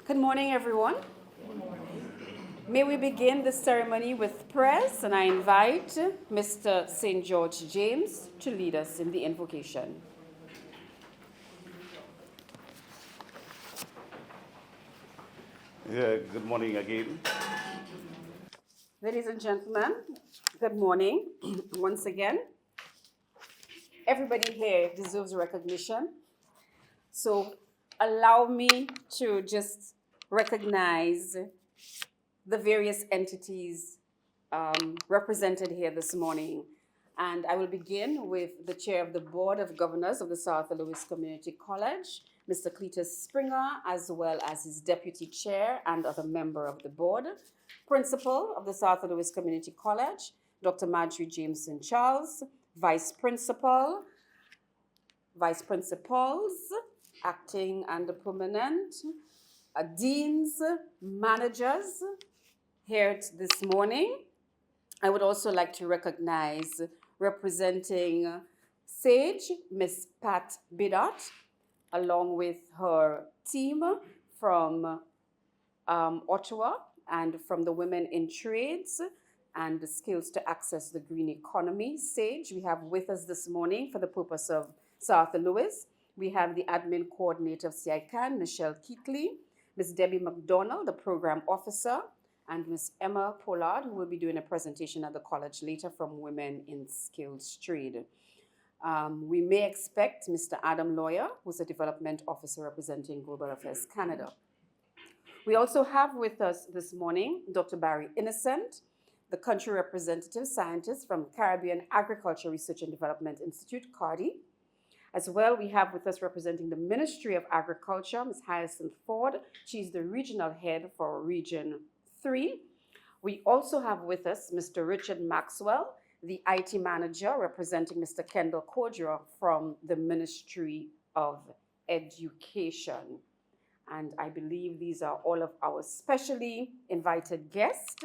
Good morning, everyone. May we begin the ceremony with prayers, and I invite Mr. St. George James to lead us in the invocation. Good morning again. Ladies and gentlemen, good morning once again. Everybody here deserves recognition, so allow me to just recognize the various entities represented here this morning. And I will begin with the chair of the Board of Governors of the South Louis Community College, Mr. Cletus Springer, as well as his deputy chair and other member of the board. Principal of the South Louis Community College, Dr. Marjorie Jameson Charles, vice principals, acting and permanent, deans, managers here this morning. I would also like to recognize representing SAGE, Miss Pat Bidot, along with her team from Ottawa and from the Women in Trades and the Skills to Access the Green Economy, SAGE. We have with us this morning for the purpose of South Louis. We have the admin coordinator of CICAN, Michelle Keatley, Ms. Debbie McDonald, the program officer, and Ms. Emma Pollard, who will be doing a presentation at the college later from Women in Skills Trade. We may expect Mr. Adam Lawyer, who's a development officer representing Global Affairs Canada. We also have with us this morning Dr. Barry Innocent, the country representative scientist from Caribbean Agriculture Research and Development Institute, CARDI. As well, we have with us representing the Ministry of Agriculture, Ms. Hyacinth Ford. She's the regional head for Region 3. We also have with us Mr. Richard Maxwell, the IT manager, representing Mr. Kendall Kodra from the Ministry of Education. And I believe these are all of our specially invited guests.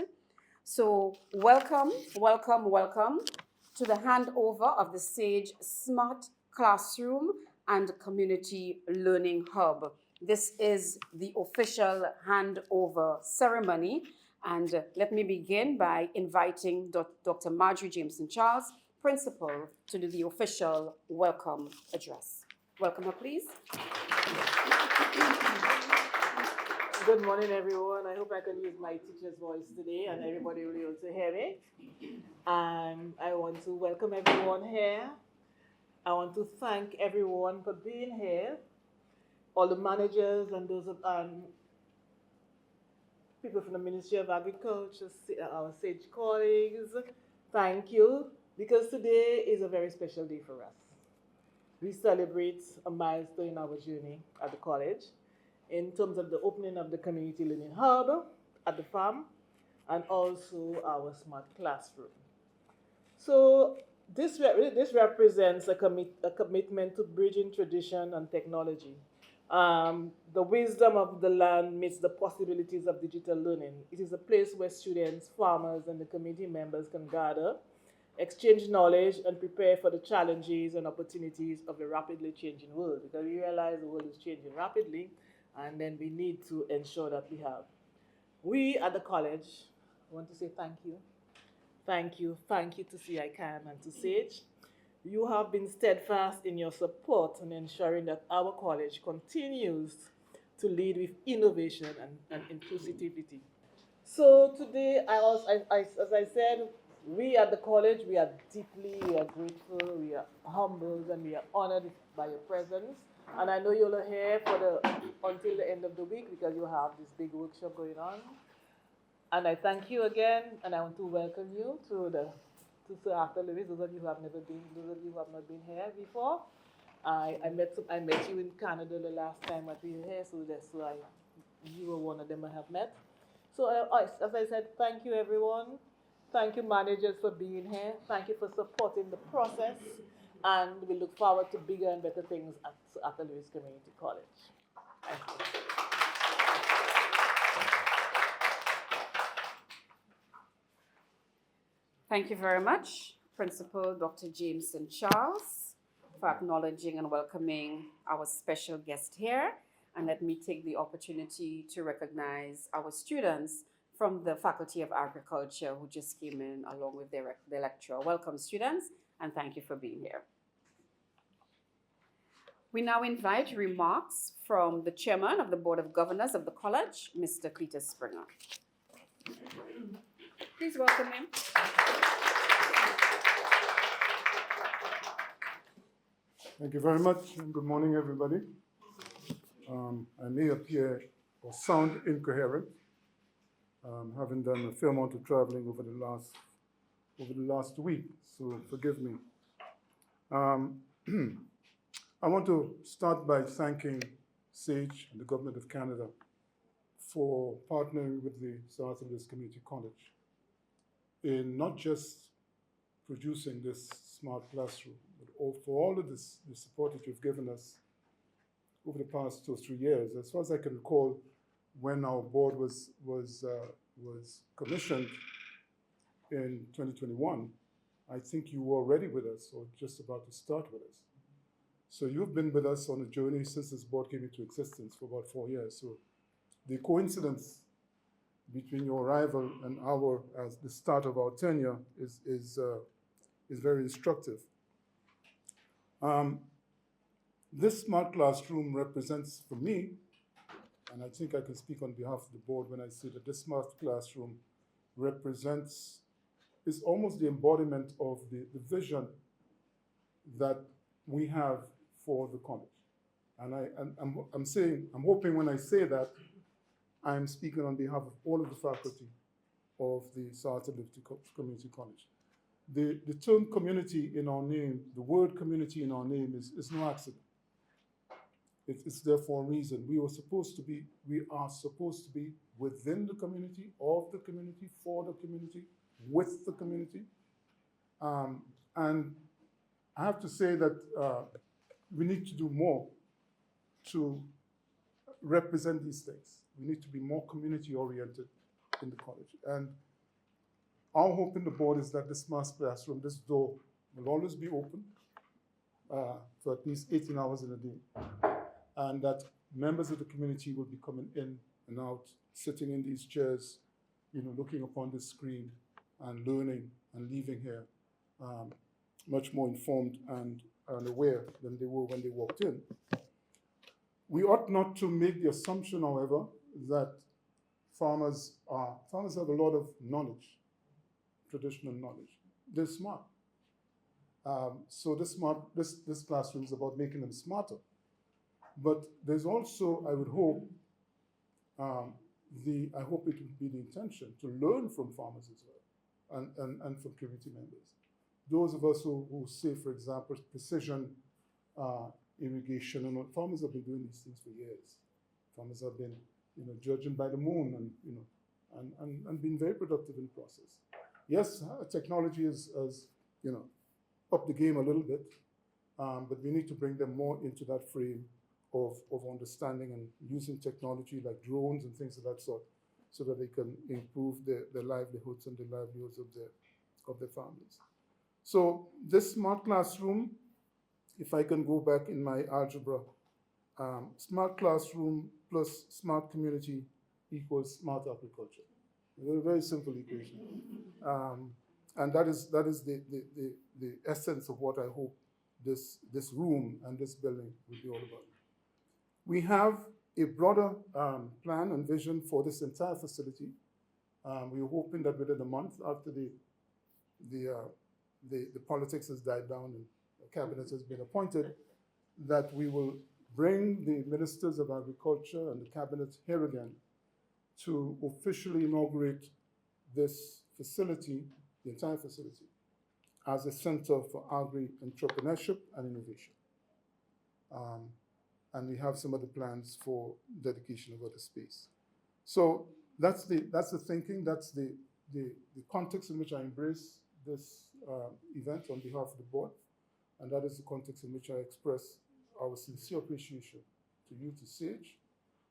So welcome to the handover of the SAGE Smart Classroom and Community Learning Hub. This is the official handover ceremony. And let me begin by inviting Dr. Marjorie Jameson Charles, principal, to do the official welcome address. Welcome her, please. Good morning, everyone. I hope I can use my teacher's voice today and everybody will be able to hear me. I want to welcome everyone here. I want to thank everyone for being here, all the managers and those people from the Ministry of Agriculture, our SAGE colleagues. Thank you, because today is a very special day for us. We celebrate a milestone in our journey at the college in terms of the opening of the Community Learning Hub at the farm and also our smart classroom. So this represents a commitment to bridging tradition and technology. The wisdom of the land meets the possibilities of digital learning. It is a place where students, farmers, and the community members can gather, exchange knowledge, and prepare for the challenges and opportunities of a rapidly changing world. Because we realize the world is changing rapidly, and then we need to ensure that we have. We at the college want to say thank you. Thank you to CICAN and to SAGE. You have been steadfast in your support and ensuring that our college continues to lead with innovation and inclusivity. So today, as I said, we at the college, we are grateful, we are humbled, and we are honored by your presence. And I know you'll here until the end of the week because you have this big workshop going on. And I thank you again, and I want to welcome you to South Louis. Those of you who have not been here before. I met you in Canada the last time that we were here, so that's why you were one of them I have met. So as I said, thank you everyone. Thank you managers for being here. Thank you for supporting the process, and we look forward to bigger and better things at the Louis Community College. Thank you. Thank you very much, Principal Dr. Jameson Charles, for acknowledging and welcoming our special guest here. And let me take the opportunity to recognize our students from the Faculty of Agriculture who just came in along with their lecturer. Welcome, students, and thank you for being here. We now invite remarks from the chairman of the Board of Governors of the college, Mr. Cletus Springer. Please welcome him. Thank you very much, and good morning, everybody. I may appear or sound incoherent, having done a fair amount of traveling over the last week, so forgive me. I want to start by thanking SALCC and the Government of Canada for partnering with the SALCC Community College in not just producing this smart classroom, but for all of this, the support that you've given us over the past 2 or 3 years. As far as I can recall, when our board was commissioned in 2021, I think you were already with us or just about to start with us. So you've been with us on a journey since this board came into existence for about 4 years. So the coincidence between your arrival and as the start of our tenure is very instructive. This smart classroom represents, for me, and I think I can speak on behalf of the board when I say that this smart classroom is almost the embodiment of the vision that we have for the college. And I'm hoping when I say that, I'm speaking on behalf of all of the faculty of the SALCC Community College. The term community in our name, the word community in our name is no accident. It's there for a reason. We are supposed to be within the community, of the community, for the community, with the community. And I have to say that we need to do more to represent these things. We need to be more community-oriented in the college. And our hope in the board is that this smart classroom, this door, will always be open for at least 18 hours in a day. And that members of the community will be coming in and out, sitting in these chairs, looking upon the screen and learning and leaving here much more informed and aware than they were when they walked in. We ought not to make the assumption, however, that farmers have a lot of knowledge, traditional knowledge. They're smart. So this classroom is about making them smarter. But there's also, I would hope, I hope it would be the intention to learn from farmers as well, and from community members. Those of us who say, for example, precision irrigation, and farmers have been doing these things for years. Farmers have been, judging by the moon and being very productive in the process. Yes, technology has upped the game a little bit, but we need to bring them more into that frame of understanding and using technology like drones and things of that sort, so that they can improve their livelihoods and the livelihoods of their families. So this smart classroom, if I can go back in my algebra, smart classroom plus smart community equals smart agriculture. A very simple equation. And that is the essence of what I hope this room and this building will be all about. We have a broader plan and vision for this entire facility. We are hoping that within a month after the politics has died down and the cabinet has been appointed, that we will bring the ministers of agriculture and the cabinet here again to officially inaugurate this facility, the entire facility, as a center for agri-entrepreneurship and innovation. And we have some other plans for dedication of other space. So that's the thinking, that's the context in which I embrace this event on behalf of the board, and that is the context in which I express our sincere appreciation to you, to SALCC,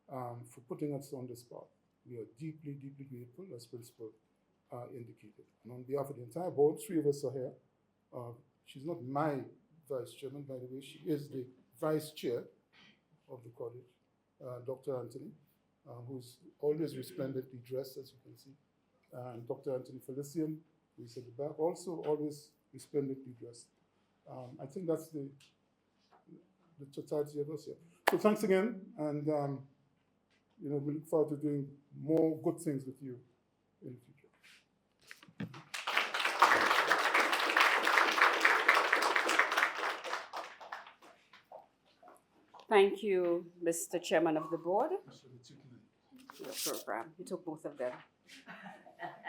for putting us on this path. We are deeply, deeply grateful, as Principal indicated. And on behalf of the entire board, 3 of us are here. She's not my vice chairman, by the way. She is the vice chair of the college. Dr. Anthony, who's always resplendently dressed, as you can see, and Dr. Anthony Felician, who's at the back, also always resplendently dressed. I think that's the totality of us here. So thanks again, and we look forward to doing more good things with you in the future. Thank you, Mr. Chairman of the Board. Your program. You took both of them.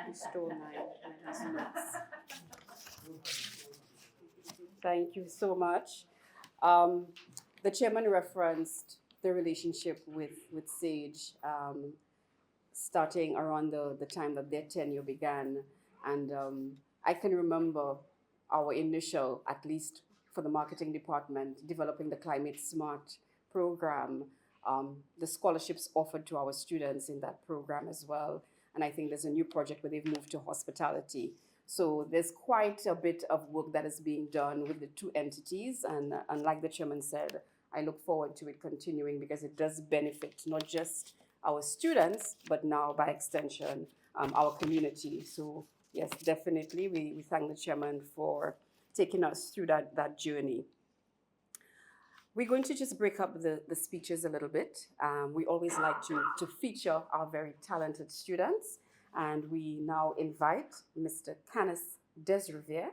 You stole my notes. Thank you so much. The chairman referenced the relationship with SAGE starting around the time that their tenure began. And I can remember our initial, at least for the marketing department, developing the Climate Smart program, the scholarships offered to our students in that program as well. And I think there's a new project where they've moved to hospitality. So there's quite a bit of work that is being done with the two entities. And like the chairman said, I look forward to it continuing because it does benefit not just our students, but now by extension, our community. So yes, definitely, we thank the chairman for taking us through that journey. We're going to just break up the speeches a little bit. We always like to feature our very talented students. And we now invite Mr. Canis Desriviere,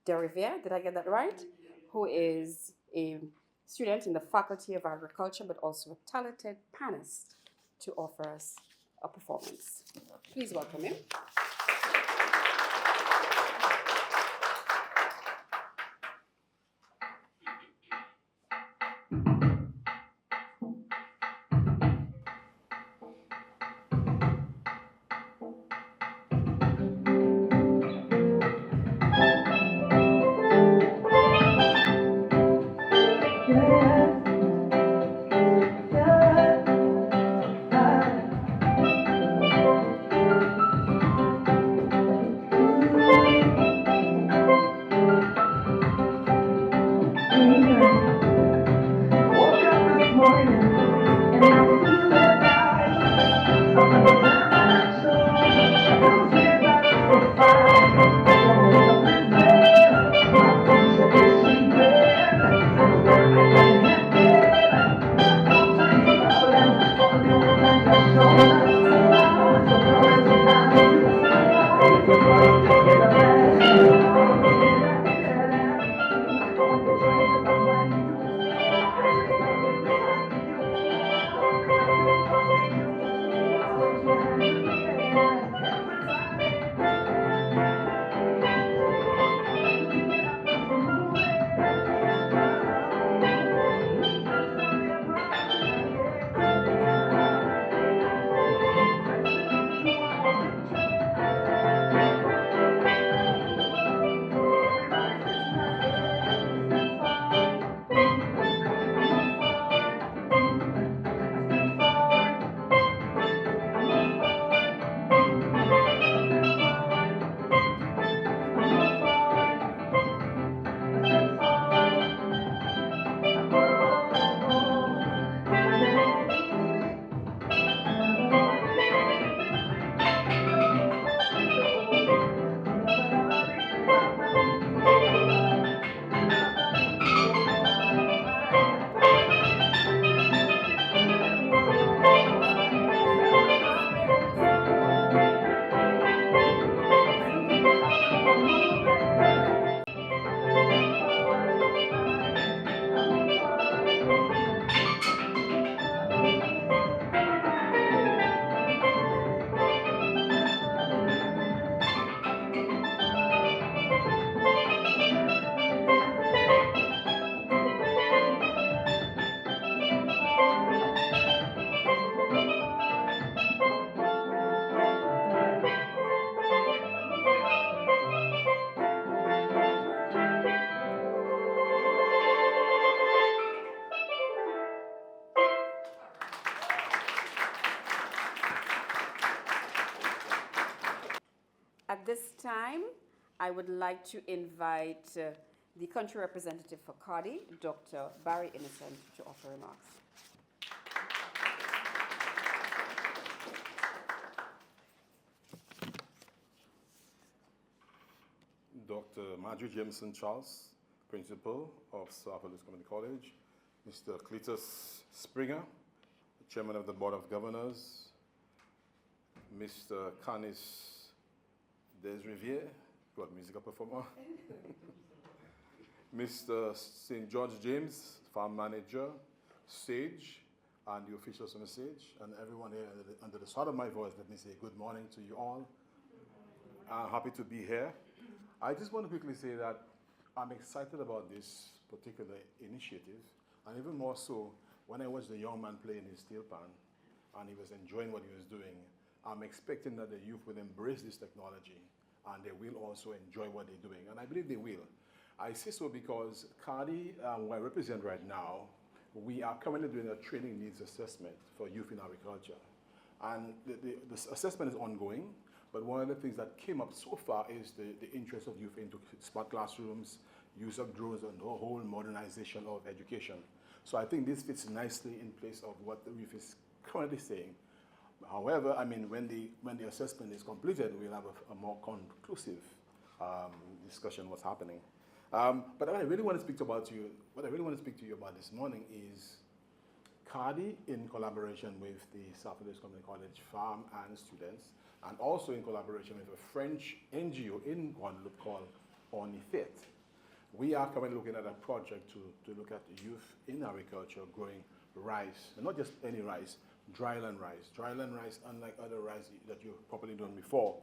did I get that right? Who is a student in the Faculty of Agriculture, but also a talented panist, to offer us a performance. Please welcome him. At this time, I would like to invite the country representative for Cardi, Dr. Barry Innocent, to offer remarks. Dr. Marjorie Jameson Charles, Principal of South Lewis Community College, Mr. Cletus Springer, Chairman of the Board of Governors, Mr. Canis Desriviere, what musical performer, Mr. St. George James, Farm Manager, Sage, and the officials from the Sage, and everyone here under the sound of my voice, let me say good morning to you all. I'm happy to be here. I just want to quickly say that I'm excited about this particular initiative, and even more so when I watched the young man play in his steel pan, and he was enjoying what he was doing. I'm expecting that the youth will embrace this technology, and they will also enjoy what they're doing, and I believe they will. I say so because CARDI, who I represent right now, we are currently doing a training needs assessment for youth in agriculture. And the assessment is ongoing, but one of the things that came up so far is the interest of youth into smart classrooms, use of drones, and the whole modernization of education. So I think this fits nicely in place of what the youth is currently saying. However, I mean, when the assessment is completed, we'll have a more conclusive discussion what's happening. But what I really want to speak to you about this morning is CARDI in collaboration with the South Lewis Community College farm and students, and also in collaboration with a French NGO in Guadeloupe called ONIFIT. We are currently looking at a project to look at the youth in agriculture growing rice, and not just any rice, dryland rice. Dryland rice, unlike other rice that you've probably done before,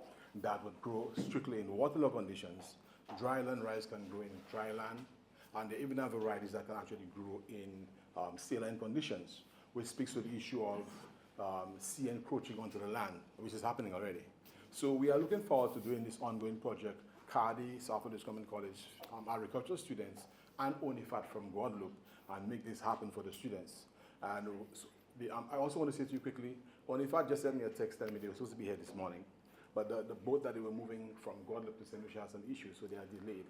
that would grow strictly in waterlogged conditions. Dryland rice can grow in dry land, and they even have varieties that can actually grow in saline conditions, which speaks to the issue of sea encroaching onto the land, which is happening already. So we are looking forward to doing this ongoing project, CARDI, South Lewis Community College, agricultural students, and ONIFAT from Guadeloupe, and make this happen for the students. And I also want to say to you quickly, ONIFAT just sent me a text telling me they were supposed to be here this morning, but the boat that they were moving from Guadeloupe to St. Lucia has some issues, so they are delayed.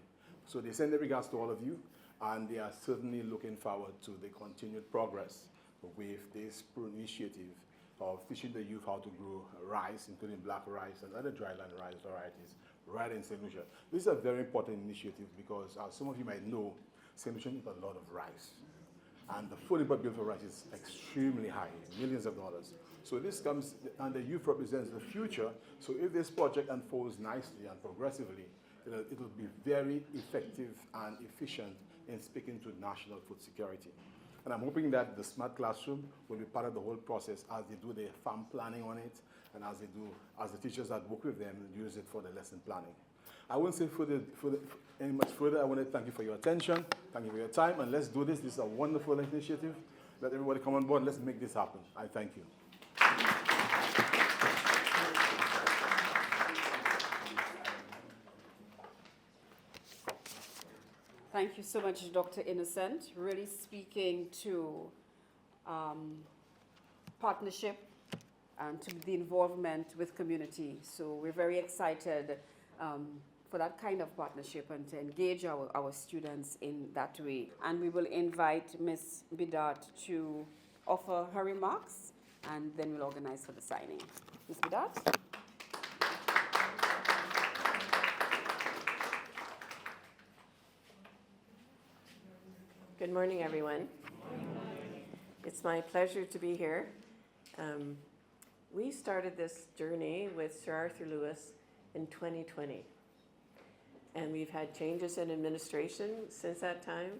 So they send their regards to all of you, and they are certainly looking forward to the continued progress with this initiative of teaching the youth how to grow rice, including black rice and other dryland rice varieties, right in St. Lucia. This is a very important initiative because, as some of you might know, St. Lucia needs a lot of rice. And the food input bill for rice is extremely high, millions of dollars. So this comes, and the youth represents the future. So if this project unfolds nicely and progressively, it'll be very effective and efficient in speaking to national food security. And I'm hoping that the smart classroom will be part of the whole process as they do their farm planning on it, and as the teachers that work with them use it for the lesson planning. I won't say any much further. I want to thank you for your attention, thank you for your time, and let's do this. This is a wonderful initiative. Let everybody come on board. Let's make this happen. I thank you. Thank you so much, Dr. Innocent. Really speaking to partnership and to the involvement with community. So we're very excited for that kind of partnership and to engage our students in that way. And we will invite Ms. Bidat to offer her remarks, and then we'll organize for the signing. Ms. Bidat? Good morning, everyone. It's my pleasure to be here. We started this journey with Sir Arthur Lewis in 2020. And we've had changes in administration since that time,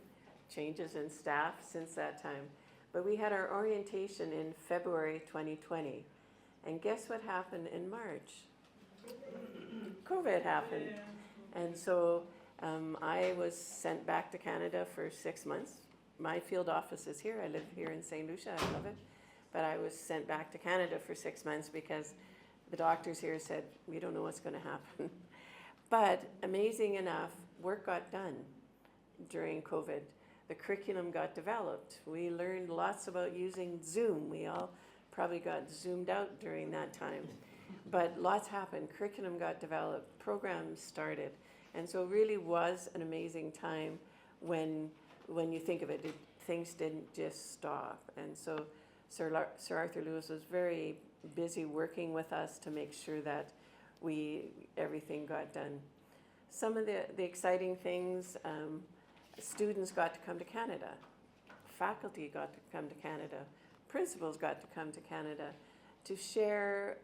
changes in staff since that time. But we had our orientation in February 2020. And guess what happened in March? COVID happened. And so I was sent back to Canada for 6 months. My field office is here. I live here in St. Lucia. I love it. But I was sent back to Canada for 6 months because the doctors here said, we don't know what's going to happen. But amazing enough, work got done during COVID. The curriculum got developed. We learned lots about using Zoom. We all probably got zoomed out during that time. But lots happened. Curriculum got developed. Programs started. And so it really was an amazing time when you think of it, things didn't just stop. And so Sir Arthur Lewis was very busy working with us to make sure that everything got done. some of the exciting things, students got to come to Canada, faculty got to come to Canada, principals got to come to Canada to share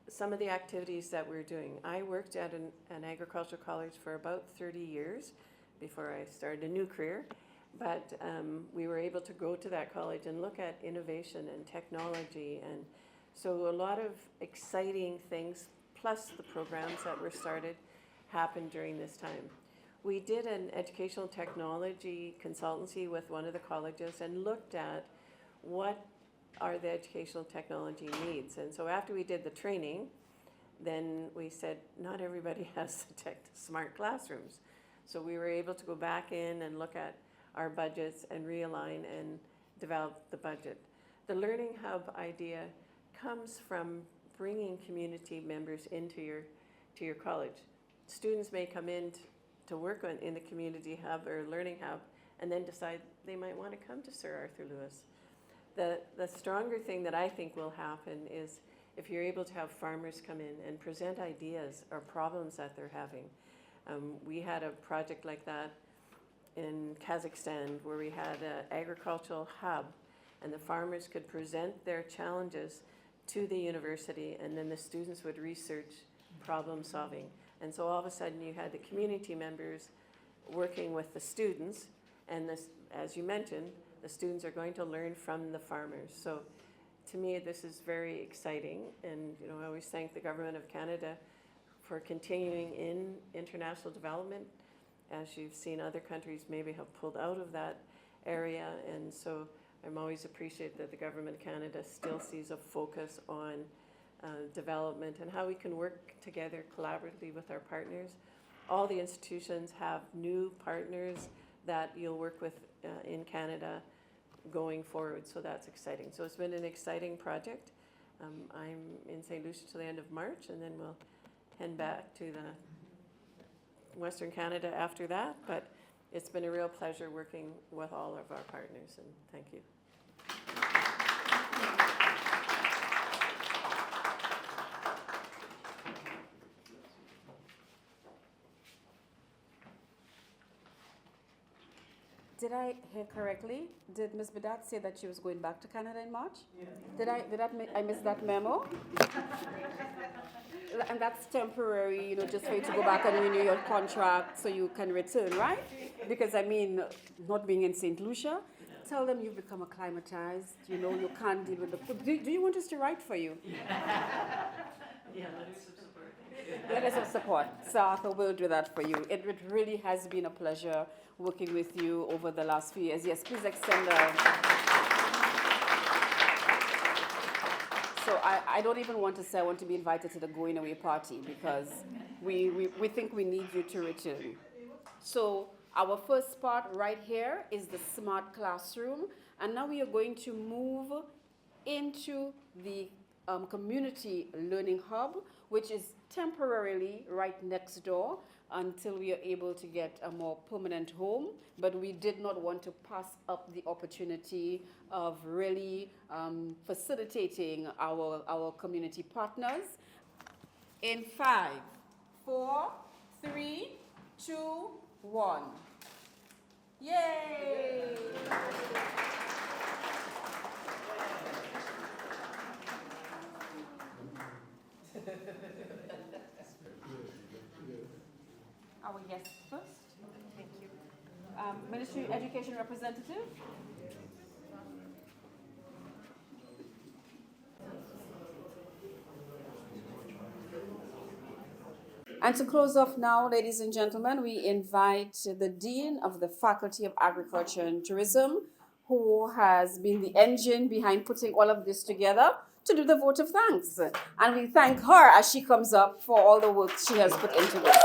some of the activities that we're doing. I worked at an agricultural college for about 30 years before I started a new career, but we were able to go to that college and look at innovation and technology, and so a lot of exciting things, plus the programs that were started, happened during this time. We did an educational technology consultancy with one of the colleges and looked at what are the educational technology needs. And so after we did the training, then we said, not everybody has the smart classrooms. So we were able to go back in and look at our budgets and realign and develop the budget. The Learning Hub idea comes from bringing community members into your college. Students may come in to work in the community hub or learning hub and then decide they might want to come to Sir Arthur Lewis. The stronger thing that I think will happen is if you're able to have farmers come in and present ideas or problems that they're having. We had a project like that in Kazakhstan where we had an agricultural hub and the farmers could present their challenges to the university and then the students would research problem solving. And so all of a sudden you had the community members working with the students, and this, as you mentioned, the students are going to learn from the farmers. So to me, this is very exciting. And I always thank the Government of Canada for continuing in international development. As you've seen, other countries maybe have pulled out of that area. And so I'm always appreciate that the Government of Canada still sees a focus on development and how we can work together collaboratively with our partners. All the institutions have new partners that you'll work with in Canada going forward, so that's exciting. So it's been an exciting project. I'm in St. Lucia till the end of March, and then we'll head back to the Western Canada after that, but it's been a real pleasure working with all of our partners, and thank you. Did I hear correctly? Did Ms. Bidat say that she was going back to Canada in March? Yeah. I miss that memo? And that's temporary, just for you to go back and renew your contract so you can return, right? Because not being in St. Lucia, tell them you've become acclimatized, you can't deal with the... Do you want us to write for you? Yeah, let's support. Let us support. So Arthur will do that for you. It really has been a pleasure working with you over the last few years. Yes, please extend So I don't even want to say I want to be invited to the going away party because we think we need you to return. So our first part right here is the smart classroom. And now we are going to move into the community learning hub, which is temporarily right next door until we are able to get a more permanent home. But we did not want to pass up the opportunity of really facilitating our community partners. In 5, 4, 3, 2, 1. Yay! Our guest first. Thank you. Ministry Education Representative. And to close off now, ladies and gentlemen, we invite the Dean of the Faculty of Agriculture and Tourism, who has been the engine behind putting all of this together, to do the vote of thanks. And we thank her as she comes up for all the work she has put into this.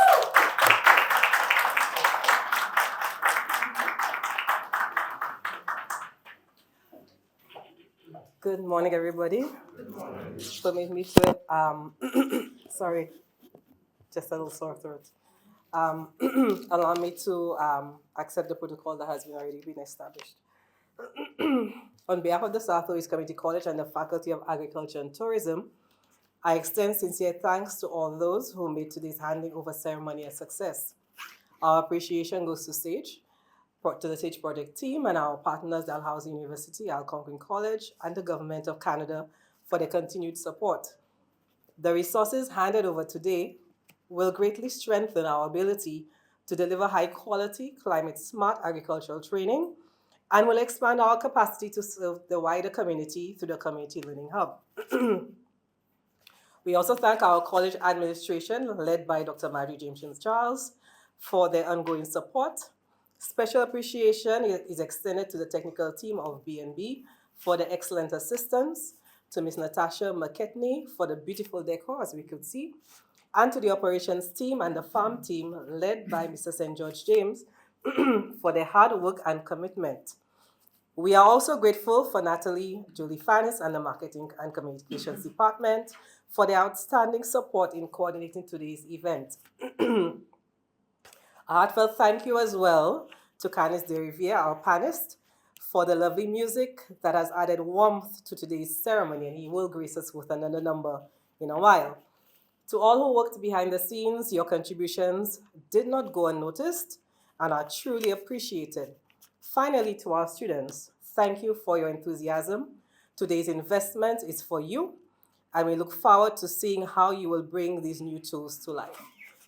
Good morning, everybody. Good morning. Permit me to, sorry, just a little sore throat. Allow me to accept the protocol that has already been established. On behalf of the South Louis Community College and the Faculty of Agriculture and Tourism, I extend sincere thanks to all those who made today's handing over ceremony a success. Our appreciation goes to SAGE, to the SAGE project team and our partners, Dalhousie University, Algonquin College, and the Government of Canada for their continued support. The resources handed over today will greatly strengthen our ability to deliver high-quality, climate-smart agricultural training and will expand our capacity to serve the wider community through the Community Learning Hub. We also thank our college administration, led by Dr. Matthew James Charles, for their ongoing support. Special appreciation is extended to the technical team of BNB for the excellent assistance, to Ms. Natasha McKetney for the beautiful decor, as we could see, and to the operations team and the farm team, led by Mr. St. George James, for their hard work and commitment. We are also grateful for Natalie Julie Fannis and the Marketing and Communications Department for their outstanding support in coordinating today's event. A heartfelt thank you as well to Grande Riviere, our panelist, for the lovely music that has added warmth to today's ceremony, and he will grace us with another number in a while. To all who worked behind the scenes, your contributions did not go unnoticed and are truly appreciated. Finally, to our students, thank you for your enthusiasm. Today's investment is for you, and we look forward to seeing how you will bring these new tools to life.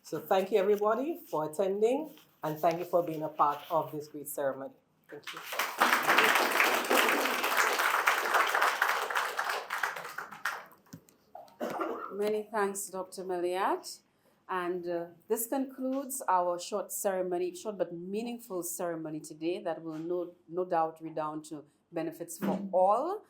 So thank you, everybody, for attending, and thank you for being a part of this great ceremony. Thank you. Many thanks, Dr. Meliat. And this concludes our short but meaningful ceremony today that will no doubt redound to benefits for all.